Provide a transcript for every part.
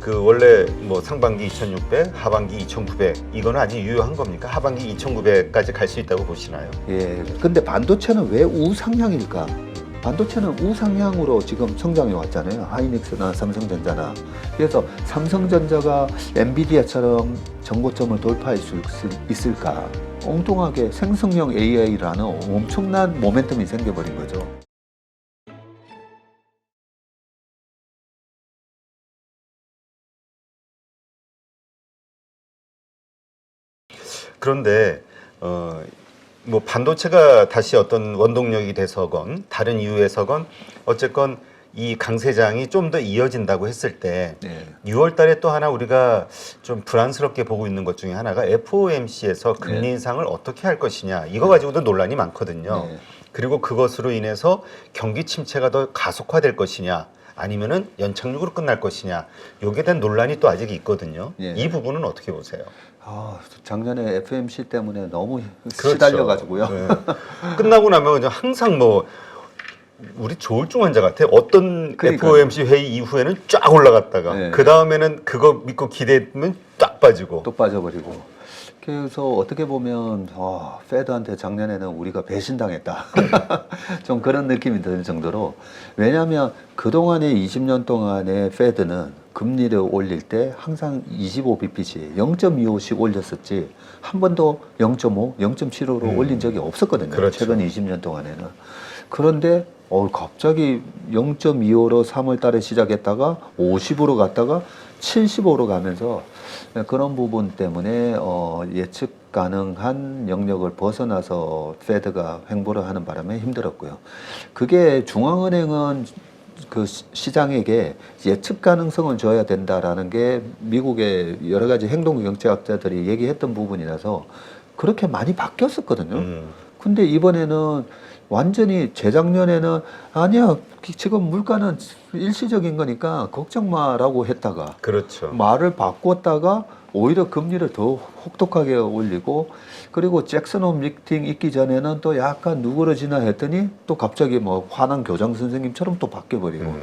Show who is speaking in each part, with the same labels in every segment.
Speaker 1: 그 원래 뭐 상반기 2,600, 하반기 2,900 이거는 아직 유효한 겁니까? 하반기 2,900까지 갈 수 있다고 보시나요?
Speaker 2: 예. 근데 반도체는 왜 우상향일까? 반도체는 우상향으로 지금 성장해 왔잖아요. 하이닉스나 삼성전자나. 그래서 삼성전자가 엔비디아처럼 정고점을 돌파할 수 있을까? 엉뚱하게 생성형 AI라는 엄청난 모멘텀이 생겨버린 거죠.
Speaker 1: 그런데 뭐 반도체가 다시 어떤 원동력이 돼서건 다른 이유에서건 어쨌건 이 강세장이 좀 더 이어진다고 했을 때
Speaker 2: 네.
Speaker 1: 6월 달에 또 하나 우리가 좀 불안스럽게 보고 있는 것 중에 하나가 FOMC에서 금리 인상을 어떻게 할 것이냐 이거 가지고도 논란이 많거든요.
Speaker 2: 네.
Speaker 1: 그리고 그것으로 인해서 경기 침체가 더 가속화될 것이냐 아니면은 연착륙으로 끝날 것이냐 여기에 대한 논란이 또 아직 있거든요.
Speaker 2: 네.
Speaker 1: 이 부분은 어떻게 보세요?
Speaker 2: 작년에 FMC 때문에 너무
Speaker 1: 그렇죠.
Speaker 2: 시달려가지고요.
Speaker 1: 네. 끝나고 나면 그냥 항상 뭐 우리 조울증 환자 같아. 어떤
Speaker 2: 그러니까요.
Speaker 1: FOMC 회의 이후에는 쫙 올라갔다가
Speaker 2: 네.
Speaker 1: 그 다음에는 그거 믿고 기대면 쫙 빠지고.
Speaker 2: 또 빠져버리고. 그래서 어떻게 보면 페드한테 작년에는 우리가 배신당했다. 좀 그런 느낌이 들 정도로. 왜냐하면 그동안의 20년 동안의 페드는 금리를 올릴 때 항상 25bp씩 0.25씩 올렸었지 한 번도 0.5, 0.75로 올린 적이 없었거든요.
Speaker 1: 그렇죠.
Speaker 2: 최근 20년 동안에는. 그런데 갑자기 0.25로 3월 달에 시작했다가 50으로 갔다가 75로 가면서 그런 부분 때문에 예측 가능한 영역을 벗어나서 페드가 횡보를 하는 바람에 힘들었고요. 그게 중앙은행은 그 시장에게 예측 가능성을 줘야 된다라는 게 미국의 여러 가지 행동 경제학자들이 얘기했던 부분이라서 그렇게 많이 바뀌었었거든요. 근데 이번에는 완전히 재작년에는 아니야 지금 물가는 일시적인 거니까 걱정 마라고 했다가
Speaker 1: 그렇죠.
Speaker 2: 말을 바꿨다가 오히려 금리를 더 혹독하게 올리고 그리고 잭슨홈 미팅 있기 전에는 또 약간 누그러지나 했더니 또 갑자기 뭐 화난 교장 선생님처럼 또 바뀌어버리고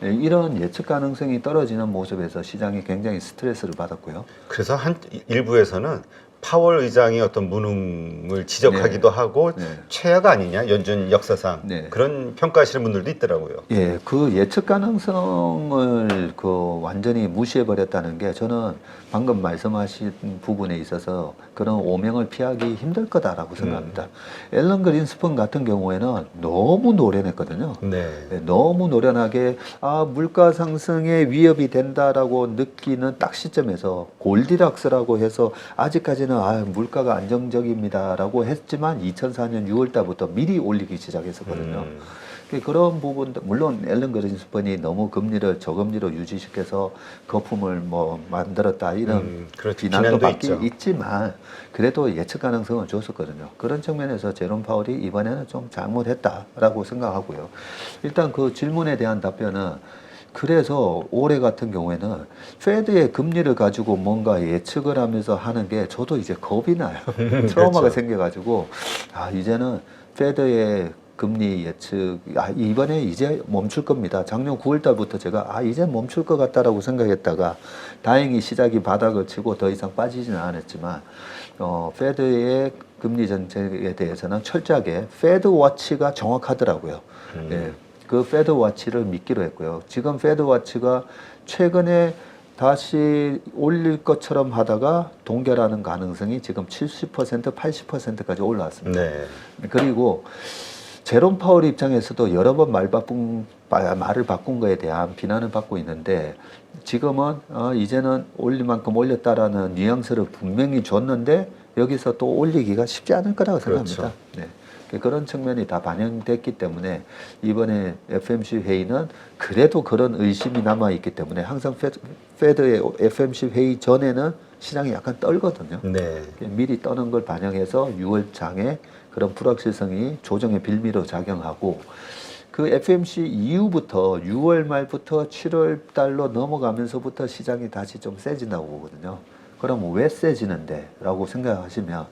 Speaker 2: 이런 예측 가능성이 떨어지는 모습에서 시장이 굉장히 스트레스를 받았고요.
Speaker 1: 그래서 한 일부에서는 파월 의장이 어떤 무능을 지적하기도 하고 최악 아니냐 연준 역사상 그런 평가하시는 분들도 있더라고요.
Speaker 2: 예, 그 예측 가능성을 그 완전히 무시해 버렸다는 게 저는 방금 말씀하신 부분에 있어서 그런 오명을 피하기 힘들 거다라고 생각합니다. 앨런 그린스펀 같은 경우에는 너무 노련했거든요. 너무 노련하게 물가 상승에 위협이 된다라고 느끼는 딱 시점에서 골디락스라고 해서 아직까지는 물가가 안정적입니다라고 했지만 2004년 6월 달부터 미리 올리기 시작했었거든요. 그런 부분도 물론 앨런 그린스펀이 너무 금리를 저금리로 유지시켜서 거품을 뭐 만들었다 이런 비난도 받기 있지만 그래도 예측 가능성을 줬었거든요. 그런 측면에서 제롬 파월이 이번에는 좀 잘못했다라고 생각하고요. 일단 그 질문에 대한 답변은 그래서 올해 같은 경우에는 페드의 금리를 가지고 뭔가 예측을 하면서 하는 게 저도 이제 겁이 나요. 트라우마가 생겨가지고 이제는 페드의 금리 예측 이번에 이제 멈출 겁니다. 작년 9월 달부터 제가 이제 멈출 것 같다라고 생각했다가 다행히 시작이 바닥을 치고 더 이상 빠지지는 않았지만 페드의 금리 정책에 대해서는 철저하게 페드 워치가 정확하더라고요. 그 페드 워치를 믿기로 했고요. 지금 페드 워치가 최근에 다시 올릴 것처럼 하다가 동결하는 가능성이 지금 70%, 80%까지 올라왔습니다. 그리고 제롬 파월 입장에서도 여러 번 말을 바꾼 거에 대한 비난을 받고 있는데 지금은 이제는 올릴 만큼 올렸다라는 뉘앙스를 분명히 줬는데 여기서 또 올리기가 쉽지 않을 거라고 생각합니다. 그런 측면이 다 반영됐기 때문에 이번에 FMC 회의는 그래도 그런 의심이 남아있기 때문에 항상 페드의 FMC 회의 전에는 시장이 약간 떨거든요. 미리 떠는 걸 반영해서 6월 장에 그런 불확실성이 조정의 빌미로 작용하고 그 FMC 이후부터 6월 말부터 7월 달로 넘어가면서부터 시장이 다시 좀 세진다고 보거든요. 그럼 왜 세지는데? 라고 생각하시면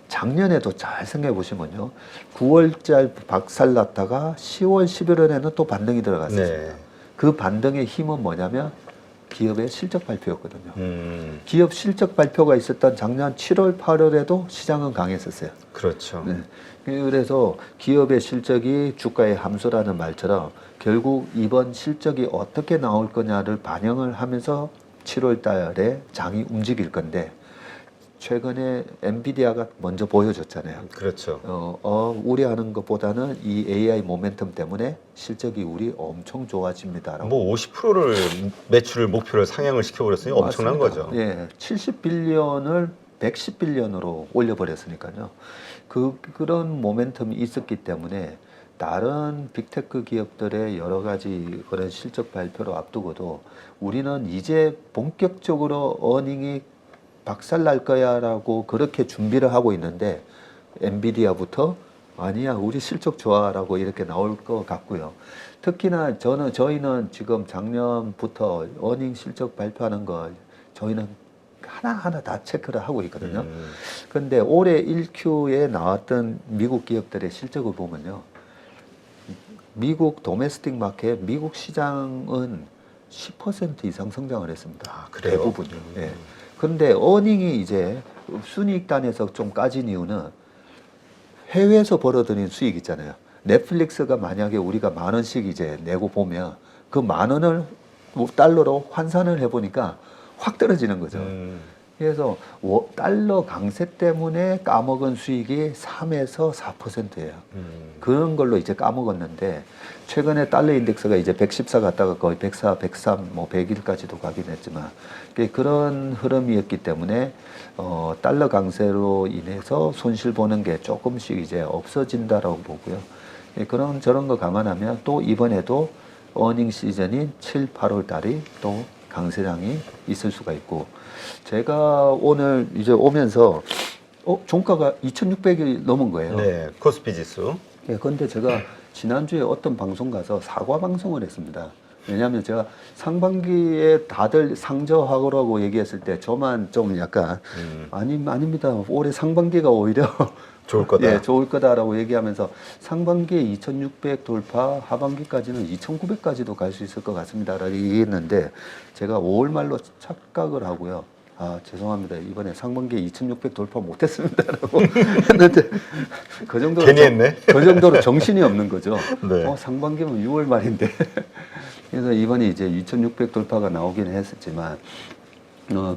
Speaker 2: 작년에도 잘 생각해 보시면요. 9월달 박살났다가 10월, 11월에는 또 반등이 들어갔어요. 그 반등의 힘은 뭐냐면 기업의 실적 발표였거든요. 기업 실적 발표가 있었던 작년 7월, 8월에도 시장은 강했었어요.
Speaker 1: 그렇죠.
Speaker 2: 네. 그래서 기업의 실적이 주가의 함수라는 말처럼 결국 이번 실적이 어떻게 나올 거냐를 반영을 하면서 7월 달에 장이 움직일 건데 최근에 엔비디아가 먼저 보여줬잖아요.
Speaker 1: 그렇죠.
Speaker 2: 우려하는 것보다는 이 AI 모멘텀 때문에 실적이 우리 엄청 좋아집니다라고.
Speaker 1: 뭐 50%를 매출을 목표를 상향을 시켜버렸으니 엄청난
Speaker 2: 맞습니다.
Speaker 1: 거죠.
Speaker 2: 예, 70빌리언을 110빌리언으로 올려버렸으니까요. 그런 모멘텀이 있었기 때문에 다른 빅테크 기업들의 여러 가지 그런 실적 발표를 앞두고도 우리는 이제 본격적으로 어닝이 박살날 거야라고 그렇게 준비를 하고 있는데 엔비디아부터 아니야 우리 실적 좋아라고 이렇게 나올 것 같고요. 특히나 저희는 지금 작년부터 어닝 실적 발표하는 걸 저희는 하나하나 다 체크를 하고 있거든요. 근데 올해 1Q에 나왔던 미국 기업들의 실적을 보면요. 미국 도메스틱 마켓, 미국 시장은 10% 이상 성장을 했습니다.
Speaker 1: 아, 그래요?
Speaker 2: 대부분이. 예. 그런데 어닝이 이제 순이익단에서 좀 까진 이유는 해외에서 벌어들인 수익 있잖아요. 넷플릭스가 만약에 우리가 10,000원씩 이제 내고 보면 그 10,000원을 달러로 환산을 해보니까 확 떨어지는 거죠. 그래서 달러 강세 때문에 까먹은 수익이 3에서 4%예요. 그런 걸로 이제 까먹었는데 최근에 달러 인덱스가 이제 114 갔다가 거의 104, 103, 뭐 101까지도 가긴 했지만 그런 흐름이었기 때문에 달러 강세로 인해서 손실 보는 게 조금씩 이제 없어진다라고 보고요. 그런 저런 거 감안하면 또 이번에도 어닝 시즌인 7, 8월 달이 또 강세장이 있을 수가 있고 제가 오늘 이제 오면서 종가가 2,600이 넘은 거예요.
Speaker 1: 네, 코스피 지수.
Speaker 2: 예, 근데 제가 지난주에 어떤 방송 가서 사과 방송을 했습니다. 왜냐하면 제가 상반기에 다들 상저하고라고 얘기했을 때 저만 좀 약간 아닙니다. 올해 상반기가 오히려
Speaker 1: 좋을 거다.
Speaker 2: 예, 좋을 거다라고 얘기하면서 상반기에 2,600 돌파, 하반기까지는 2,900까지도 갈 수 있을 것 같습니다라고 얘기했는데 제가 5월 말로 착각을 하고요. 아, 죄송합니다. 이번에 상반기에 2,600 돌파 못했습니다라고 했는데 그 정도로
Speaker 1: 괜히 했네.
Speaker 2: 그 정도로 정신이 없는 거죠.
Speaker 1: 네.
Speaker 2: 상반기면 6월 말인데 그래서 이번에 이제 2,600 돌파가 나오긴 했었지만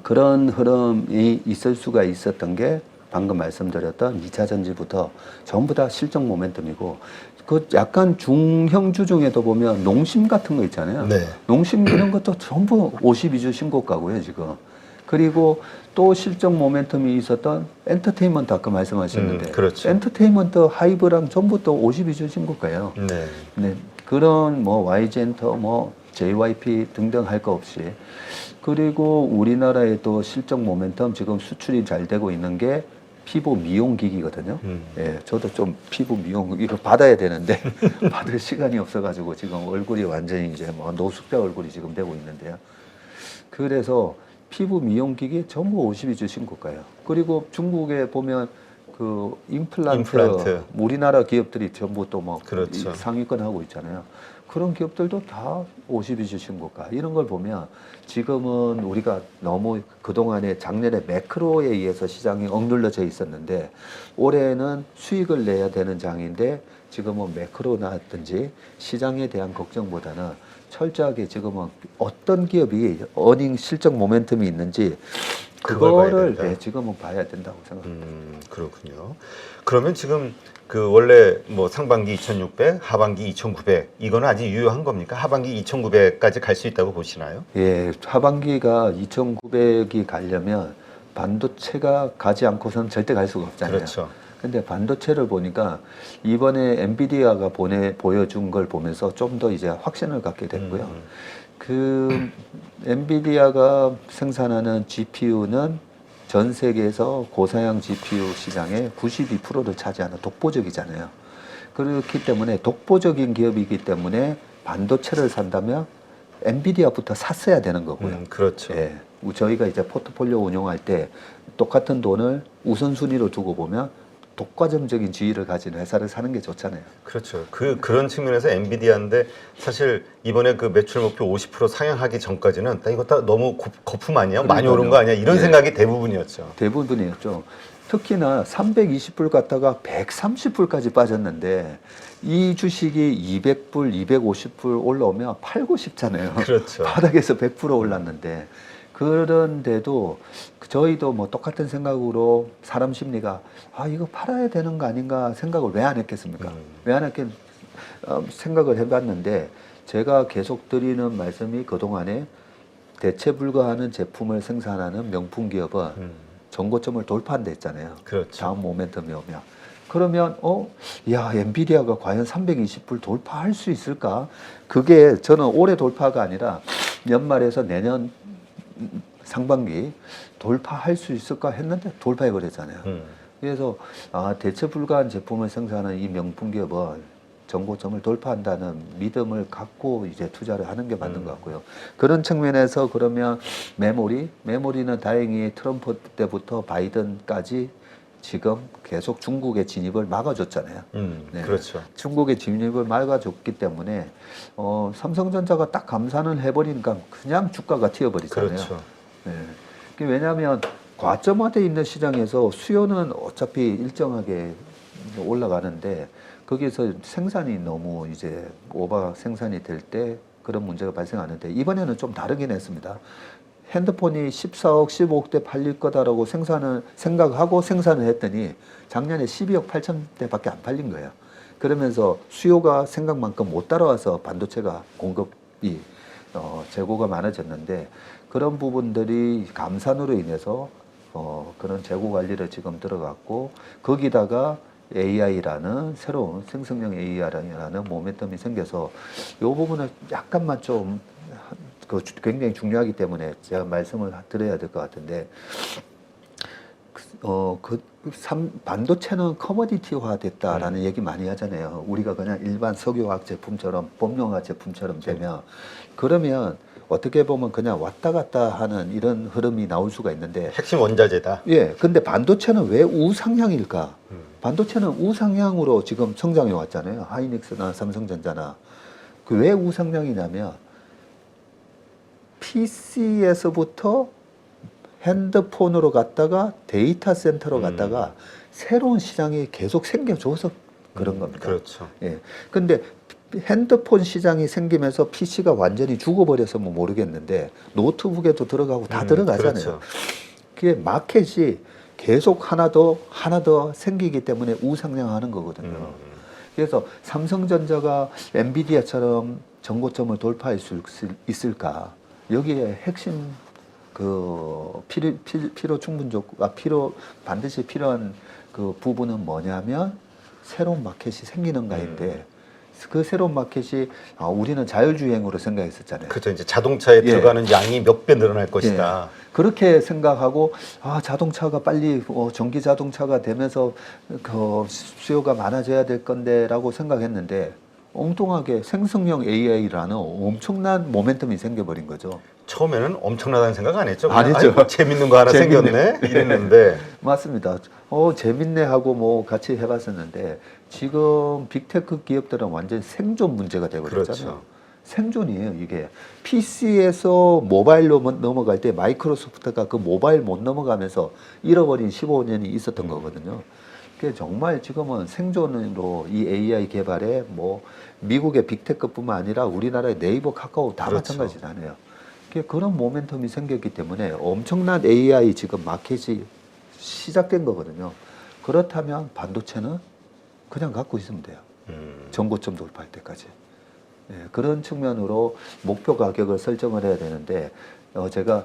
Speaker 2: 그런 흐름이 있을 수가 있었던 게 방금 말씀드렸던 2차 전지부터 전부 다 실적 모멘텀이고 그 약간 중형주 중에도 보면 농심 같은 거 있잖아요.
Speaker 1: 네.
Speaker 2: 농심 이런 것도 전부 52주 신고가고요, 지금. 그리고 또 실적 모멘텀이 있었던 엔터테인먼트 아까 말씀하셨는데
Speaker 1: 그렇죠.
Speaker 2: 엔터테인먼트 하이브랑 전부 또 52주 신고가예요.
Speaker 1: 네.
Speaker 2: 네, 그런 뭐 YG엔터, 뭐 JYP 등등 할 거 없이 그리고 우리나라의 또 실적 모멘텀 지금 수출이 잘 되고 있는 게 피부 미용 기기거든요. 예, 저도 좀 피부 미용 이거 받아야 되는데 받을 시간이 없어가지고 지금 얼굴이 완전히 이제 뭐 노숙자 얼굴이 지금 되고 있는데요. 그래서 피부 미용 기기 전부 52주 신고가예요. 그리고 중국에 보면 그 임플란트. 우리나라 기업들이 전부 또 뭐
Speaker 1: 그렇죠.
Speaker 2: 상위권 하고 있잖아요. 그런 기업들도 다 52주 신고가. 이런 걸 보면 지금은 우리가 너무 그동안에 작년에 매크로에 의해서 시장이 억눌러져 있었는데 올해는 수익을 내야 되는 장인데 지금은 매크로나든지 시장에 대한 걱정보다는 철저하게 지금은 어떤 기업이 어닝 실적 모멘텀이 있는지 그거를 네, 지금은 봐야 된다고 생각합니다.
Speaker 1: 그렇군요. 그러면 지금 그 원래 뭐 상반기 2,600, 하반기 2,900 이거는 아직 유효한 겁니까? 하반기 2,900까지 갈 수 있다고 보시나요?
Speaker 2: 예, 하반기가 2,900이 가려면 반도체가 가지 않고서는 절대 갈 수가 없잖아요.
Speaker 1: 그렇죠.
Speaker 2: 근데 반도체를 보니까 이번에 엔비디아가 보여준 걸 보면서 좀 더 이제 확신을 갖게 됐고요. 그 엔비디아가 생산하는 GPU는 전 세계에서 고사양 GPU 시장의 92%를 차지하는 독보적이잖아요. 그렇기 때문에 독보적인 기업이기 때문에 반도체를 산다면 엔비디아부터 샀어야 되는 거고요.
Speaker 1: 그렇죠.
Speaker 2: 예, 저희가 이제 포트폴리오 운용할 때 똑같은 돈을 우선순위로 두고 보면 독과점적인 지위를 가진 회사를 사는 게 좋잖아요.
Speaker 1: 그렇죠. 그런 측면에서 엔비디아인데 사실 이번에 그 매출 목표 50% 상향하기 전까지는 나 이거 딱 너무 거품 아니야? 많이 오른 거 아니야? 이런
Speaker 2: 예.
Speaker 1: 생각이 대부분이었죠.
Speaker 2: 대부분이었죠. 특히나 320불 갔다가 130불까지 빠졌는데 이 주식이 200불, 250불 올라오면 팔고 싶잖아요.
Speaker 1: 그렇죠.
Speaker 2: 바닥에서 100% 올랐는데 그런데도 저희도 뭐 똑같은 생각으로 사람 심리가 이거 팔아야 되는 거 아닌가 생각을 왜 안 했겠습니까? 왜 안 했겠 생각을 해봤는데 제가 계속 드리는 말씀이 그동안에 대체 불가하는 제품을 생산하는 명품 기업은 전고점을 돌파한다 했잖아요.
Speaker 1: 그렇죠.
Speaker 2: 다음 모멘텀이 오면. 그러면 야, 엔비디아가 과연 320불 돌파할 수 있을까? 그게 저는 올해 돌파가 아니라 연말에서 내년 상반기 돌파할 수 있을까 했는데 돌파해 버렸잖아요. 그래서 대체 불가한 제품을 생산하는 이 명품 기업은 전고점을 돌파한다는 믿음을 갖고 이제 투자를 하는 게 맞는 것 같고요. 그런 측면에서 그러면 메모리는 다행히 트럼프 때부터 바이든까지 지금 계속 중국의 진입을 막아줬잖아요. 네.
Speaker 1: 그렇죠. 중국의
Speaker 2: 진입을 막아줬기 때문에 삼성전자가 딱 감산을 해버리니까 그냥 주가가 튀어버리잖아요.
Speaker 1: 그렇죠.
Speaker 2: 네. 왜냐하면 과점화돼 있는 시장에서 수요는 어차피 일정하게 올라가는데 거기서 생산이 너무 이제 오버 생산이 될 때 그런 문제가 발생하는데 이번에는 좀 다르긴 했습니다. 핸드폰이 14억, 15억대 팔릴 거다라고 생각하고 생산을 했더니 작년에 12억 8천 대밖에 안 팔린 거예요. 그러면서 수요가 생각만큼 못 따라와서 반도체가 공급이 재고가 많아졌는데 그런 부분들이 감산으로 인해서 그런 재고 관리를 지금 들어갔고 거기다가 AI라는 새로운 생성형 AI라는 모멘텀이 생겨서 이 부분을 약간만 좀 굉장히 중요하기 때문에 제가 말씀을 드려야 될 것 같은데 반도체는 커머디티화 됐다라는 얘기 많이 하잖아요. 우리가 그냥 일반 석유화학 제품처럼 범용화학 제품처럼 되면 그러면 어떻게 보면 그냥 왔다 갔다 하는 이런 흐름이 나올 수가 있는데
Speaker 1: 핵심 원자재다.
Speaker 2: 예, 근데 반도체는 왜 우상향일까? 반도체는 우상향으로 지금 성장해 왔잖아요. 하이닉스나 삼성전자나. 그 왜 우상향이냐면 PC에서부터 핸드폰으로 갔다가 데이터 센터로 갔다가 새로운 시장이 계속 생겨줘서 그런 겁니다.
Speaker 1: 그렇죠.
Speaker 2: 예. 근데 핸드폰 시장이 생기면서 PC가 완전히 죽어버려서 뭐 모르겠는데 노트북에도 들어가고 다 들어가잖아요.
Speaker 1: 그렇죠.
Speaker 2: 그게 마켓이 계속 하나 더 생기기 때문에 우상향하는 거거든요. 그래서 삼성전자가 엔비디아처럼 전고점을 돌파할 수 있을까? 여기에 핵심 반드시 필요한 그 부분은 뭐냐면 새로운 마켓이 생기는가인데 그 새로운 마켓이 우리는 자율주행으로 생각했었잖아요.
Speaker 1: 그렇죠. 이제 자동차에 들어가는 양이 몇 배 늘어날 것이다.
Speaker 2: 그렇게 생각하고 자동차가 빨리 전기 자동차가 되면서 그 수요가 많아져야 될 건데라고 생각했는데 엉뚱하게 생성형 AI라는 엄청난 모멘텀이 생겨버린 거죠.
Speaker 1: 처음에는 엄청나다는 생각 안 했죠.
Speaker 2: 안 했죠.
Speaker 1: 아이고, 재밌는 거 하나 생겼네 이랬는데
Speaker 2: 맞습니다. 재밌네 하고 뭐 같이 해봤었는데 지금 빅테크 기업들은 완전 생존 문제가 되어버렸잖아요.
Speaker 1: 그렇죠.
Speaker 2: 생존이에요, 이게. PC에서 모바일로 넘어갈 때 마이크로소프트가 그 모바일 못 넘어가면서 잃어버린 15년이 있었던 거거든요. 그게 정말 지금은 생존으로 이 AI 개발에 뭐 미국의 빅테크뿐만 아니라 우리나라의 네이버, 카카오 다
Speaker 1: 그렇죠.
Speaker 2: 마찬가지잖아요. 그런 모멘텀이 생겼기 때문에 엄청난 AI 지금 마켓이 시작된 거거든요. 그렇다면 반도체는 그냥 갖고 있으면 돼요. 전고점 돌파할 때까지. 그런 측면으로 목표 가격을 설정을 해야 되는데 제가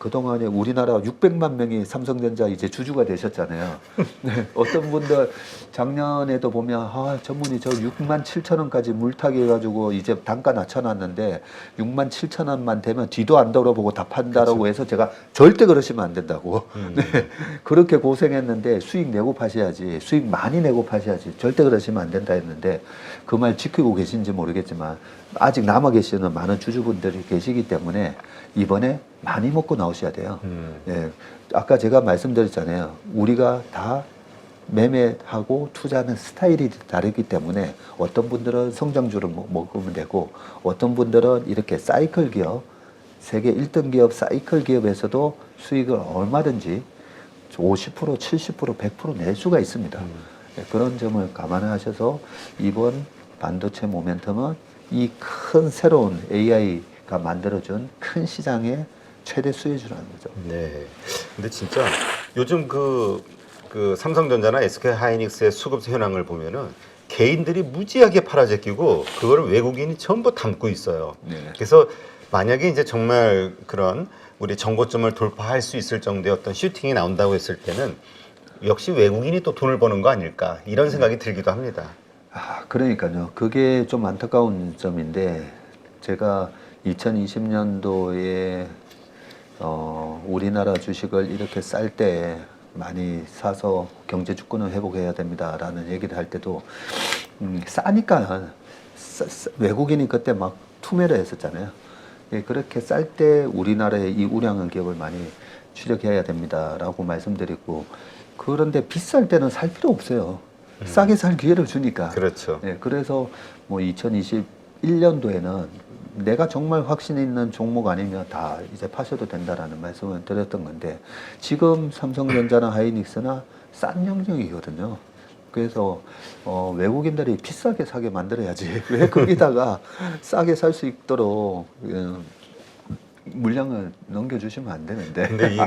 Speaker 2: 그동안에 우리나라 600만 명이 삼성전자 이제 주주가 되셨잖아요. 네, 어떤 분들 작년에도 보면 전문이 저 6만 7천 원까지 물타기 해가지고 이제 단가 낮춰놨는데 6만 7천 원만 되면 뒤도 안 돌아보고 다 판다라고 해서 제가 절대 그러시면 안 된다고. 네, 그렇게 고생했는데 수익 내고 파셔야지, 수익 많이 내고 파셔야지, 절대 그러시면 안 된다 했는데 그 말 지키고 계신지 모르겠지만 아직 남아 계시는 많은 주주분들이 계시기 때문에 이번에 많이 먹고 나오셔야 돼요. 예, 아까 제가 말씀드렸잖아요. 우리가 다 매매하고 투자하는 스타일이 다르기 때문에 어떤 분들은 성장주를 먹으면 되고 어떤 분들은 이렇게 사이클 기업, 세계 1등 기업 사이클 기업에서도 수익을 얼마든지 50%, 70%, 100%낼 수가 있습니다. 네, 그런 점을 감안하셔서 이번 반도체 모멘텀은 이 큰 새로운 AI가 만들어준 큰 시장의 최대 수혜주라는 거죠.
Speaker 1: 네. 근데 진짜 요즘 그 삼성전자나 SK 하이닉스의 수급 현황을 보면은 개인들이 무지하게 팔아제끼고 그거를 외국인이 전부 담고 있어요.
Speaker 2: 네.
Speaker 1: 그래서 만약에 이제 정말 그런 우리 정고점을 돌파할 수 있을 정도의 어떤 슈팅이 나온다고 했을 때는 역시 외국인이 또 돈을 버는 거 아닐까 이런 생각이 들기도 합니다.
Speaker 2: 그러니까요. 그게 좀 안타까운 점인데 제가 2020년도에 우리나라 주식을 이렇게 쌀 때 많이 사서 경제 주권을 회복해야 됩니다라는 얘기를 할 때도 싸니까 외국인이 그때 막 투매를 했었잖아요. 예, 그렇게 쌀 때 우리나라의 이 우량한 기업을 많이 추적해야 됩니다라고 말씀드리고 그런데 비쌀 때는 살 필요 없어요. 싸게 살 기회를 주니까.
Speaker 1: 그렇죠.
Speaker 2: 예, 그래서 뭐 2021년도에는 내가 정말 확신 있는 종목 아니면 다 이제 파셔도 된다라는 말씀을 드렸던 건데 지금 삼성전자나 하이닉스나 싼 영역이거든요. 그래서 외국인들이 비싸게 사게 만들어야지 왜 거기다가 싸게 살 수 있도록 물량을 넘겨주시면 안 되는데.
Speaker 1: 근데 이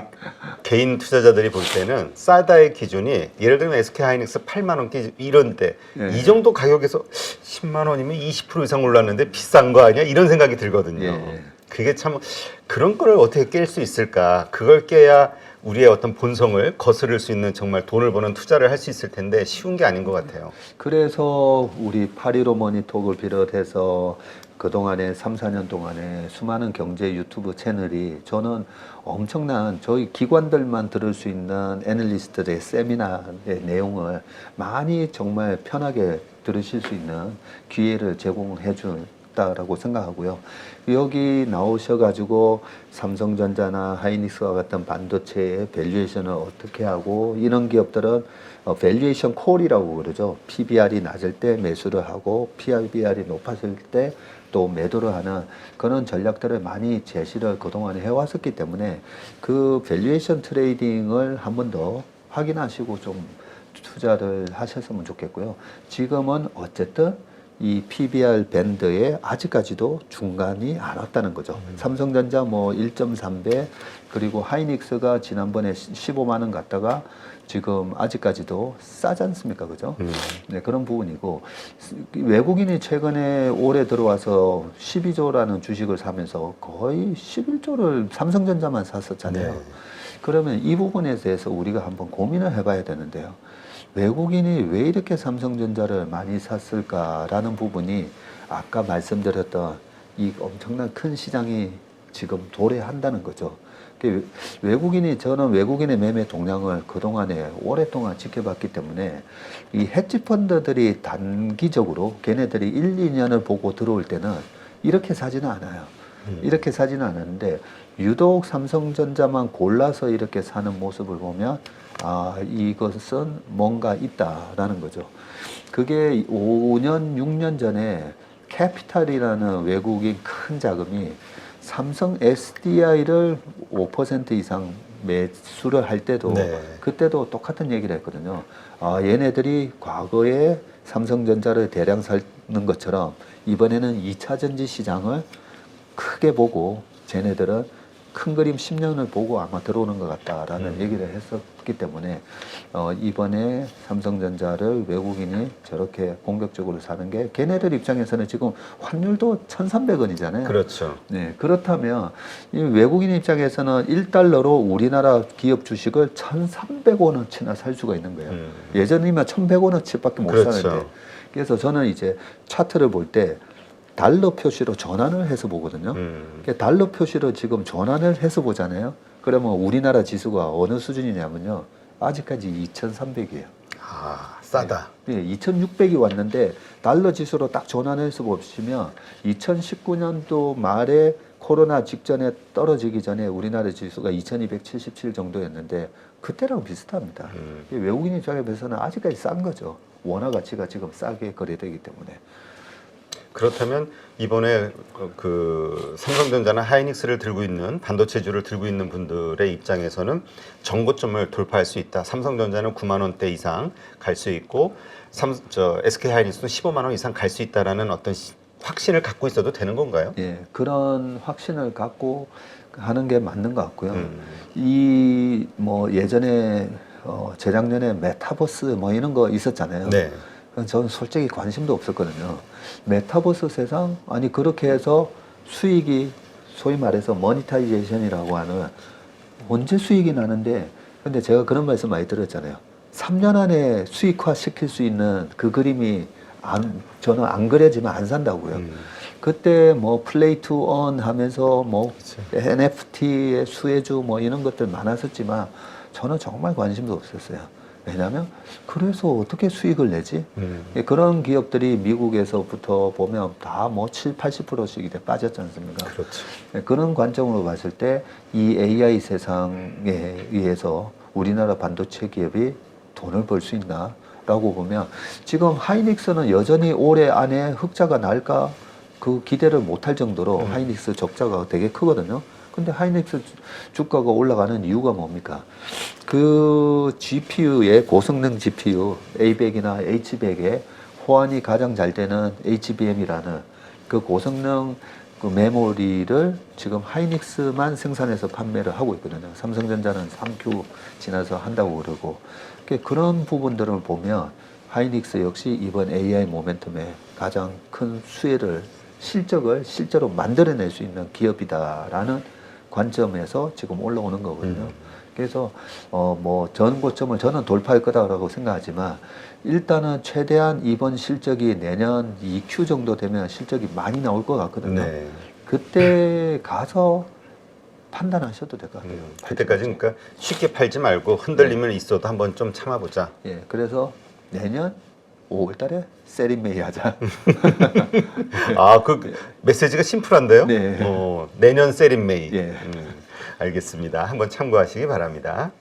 Speaker 1: 개인 투자자들이 볼 때는 싸다의 기준이 예를 들면 SK 하이닉스 8만 원 이런데
Speaker 2: 예.
Speaker 1: 이 정도 가격에서 10만 원이면 20% 이상 올랐는데 비싼 거 아니야? 이런 생각이 들거든요.
Speaker 2: 예.
Speaker 1: 그게 참 그런 거를 어떻게 깰 수 있을까? 그걸 깨야 우리의 어떤 본성을 거스를 수 있는 정말 돈을 버는 투자를 할 수 있을 텐데 쉬운 게 아닌 것 같아요.
Speaker 2: 그래서 우리 8.15 머니톡을 비롯해서 그동안에 3, 4년 동안에 수많은 경제 유튜브 채널이 저는 엄청난 저희 기관들만 들을 수 있는 애널리스트들의 세미나의 내용을 많이 정말 편하게 들으실 수 있는 기회를 제공해 줬다라고 생각하고요. 여기 나오셔가지고 삼성전자나 하이닉스와 같은 반도체의 밸류에이션을 어떻게 하고 이런 기업들은 밸류에이션 콜이라고 그러죠. PBR이 낮을 때 매수를 하고 PBR이 높았을 때 또 매도를 하는 그런 전략들을 많이 제시를 그동안에 해왔었기 때문에 그 밸류에이션 트레이딩을 한 번 더 확인하시고 좀 투자를 하셨으면 좋겠고요. 지금은 어쨌든 이 PBR 밴드에 아직까지도 중간이 안 왔다는 거죠. 삼성전자 뭐 1.3배 그리고 하이닉스가 지난번에 15만 원 갔다가 지금 아직까지도 싸지 않습니까? 그죠? 네, 그런 부분이고 외국인이 최근에 올해 들어와서 12조라는 주식을 사면서 거의 11조를 삼성전자만 샀었잖아요.
Speaker 1: 네.
Speaker 2: 그러면 이 부분에 대해서 우리가 한번 고민을 해봐야 되는데요. 외국인이 왜 이렇게 삼성전자를 많이 샀을까라는 부분이 아까 말씀드렸던 이 엄청난 큰 시장이 지금 도래한다는 거죠. 저는 외국인의 매매 동향을 그동안에 오랫동안 지켜봤기 때문에 이 헤지 펀드들이 단기적으로 걔네들이 1, 2년을 보고 들어올 때는 이렇게 사지는 않아요. 이렇게 사지는 않았는데 유독 삼성전자만 골라서 이렇게 사는 모습을 보면 이것은 뭔가 있다라는 거죠. 그게 5년, 6년 전에 캐피탈이라는 외국인 큰 자금이 삼성 SDI를 5% 이상 매수를 할 때도
Speaker 1: 네.
Speaker 2: 그때도 똑같은 얘기를 했거든요. 얘네들이 과거에 삼성전자를 대량 사는 것처럼 이번에는 2차 전지 시장을 크게 보고 쟤네들은 큰 그림 10년을 보고 아마 들어오는 것 같다라는 얘기를 했었기 때문에 이번에 삼성전자를 외국인이 저렇게 공격적으로 사는 게 걔네들 입장에서는 지금 환율도 1,300원이잖아요.
Speaker 1: 그렇죠.
Speaker 2: 네, 그렇다면 이 외국인 입장에서는 1달러로 우리나라 기업 주식을 1,300원어치나 살 수가 있는 거예요. 예전이면 1,100원어치밖에 못
Speaker 1: 그렇죠.
Speaker 2: 사는데. 그래서 저는 이제 차트를 볼 때 달러 표시로 전환을 해서 보거든요. 그러니까 달러 표시로 지금 전환을 해서 보잖아요. 그러면 우리나라 지수가 어느 수준이냐면요. 아직까지 2,300이에요.
Speaker 1: 싸다.
Speaker 2: 네, 2,600이 왔는데 달러 지수로 딱 전환해서 보시면 2019년도 말에 코로나 직전에 떨어지기 전에 우리나라 지수가 2277 정도였는데 그때랑 비슷합니다. 외국인 입장에서는 아직까지 싼 거죠. 원화 가치가 지금 싸게 거래되기 때문에.
Speaker 1: 그렇다면 이번에 그 삼성전자나 하이닉스를 들고 있는 반도체주를 들고 있는 분들의 입장에서는 정고점을 돌파할 수 있다. 삼성전자는 9만 원대 이상 갈 수 있고 SK 하이닉스는 15만 원 이상 갈 수 있다라는 어떤 확신을 갖고 있어도 되는 건가요?
Speaker 2: 예, 그런 확신을 갖고 하는 게 맞는 것 같고요. 이 뭐 예전에 재작년에 메타버스 뭐 이런 거 있었잖아요.
Speaker 1: 네.
Speaker 2: 저는 솔직히 관심도 없었거든요. 메타버스 세상 아니 그렇게 해서 수익이 소위 말해서 모니타이제이션이라고 하는 언제 수익이 나는데 근데 제가 그런 말씀 많이 들었잖아요. 3년 안에 수익화 시킬 수 있는 그 그림이 저는 안 그려지면 안 산다고요. 그때 뭐 플레이 투 원 하면서 뭐 NFT의 수혜주 뭐 이런 것들 많았었지만 저는 정말 관심도 없었어요. 왜냐하면 그래서 어떻게 수익을 내지? 그런 기업들이 미국에서부터 보면 다 뭐 7, 80%씩 이제 빠졌지 않습니까?
Speaker 1: 그렇죠.
Speaker 2: 그런 관점으로 봤을 때 이 AI 세상에 의해서 우리나라 반도체 기업이 돈을 벌 수 있나? 라고 보면 지금 하이닉스는 여전히 올해 안에 흑자가 날까 그 기대를 못할 정도로 하이닉스 적자가 되게 크거든요. 근데 하이닉스 주가가 올라가는 이유가 뭡니까? 그 GPU의 고성능 GPU A100이나 H100에 호환이 가장 잘 되는 HBM이라는 그 고성능 그 메모리를 지금 하이닉스만 생산해서 판매를 하고 있거든요. 삼성전자는 3Q 지나서 한다고 그러고 그런 부분들을 보면 하이닉스 역시 이번 AI 모멘텀에 가장 큰 수혜를 실적을 실제로 만들어낼 수 있는 기업이다라는 관점에서 지금 올라오는 거거든요. 그래서 뭐 전고점을 저는 돌파할 거다라고 생각하지만 일단은 최대한 이번 실적이 내년 2Q 정도 되면 실적이 많이 나올 것 같거든요.
Speaker 1: 네.
Speaker 2: 그때 가서 판단하셔도 될 것 같아요.
Speaker 1: 그때까지 그러니까 쉽게 팔지 말고 흔들림은 있어도 한번 좀 참아보자.
Speaker 2: 예, 그래서 내년 5월달에 세린메이 하자.
Speaker 1: 아, 그 메시지가 심플한데요?
Speaker 2: 네.
Speaker 1: 내년 세린메이.
Speaker 2: 예.
Speaker 1: 알겠습니다. 한번 참고하시기 바랍니다.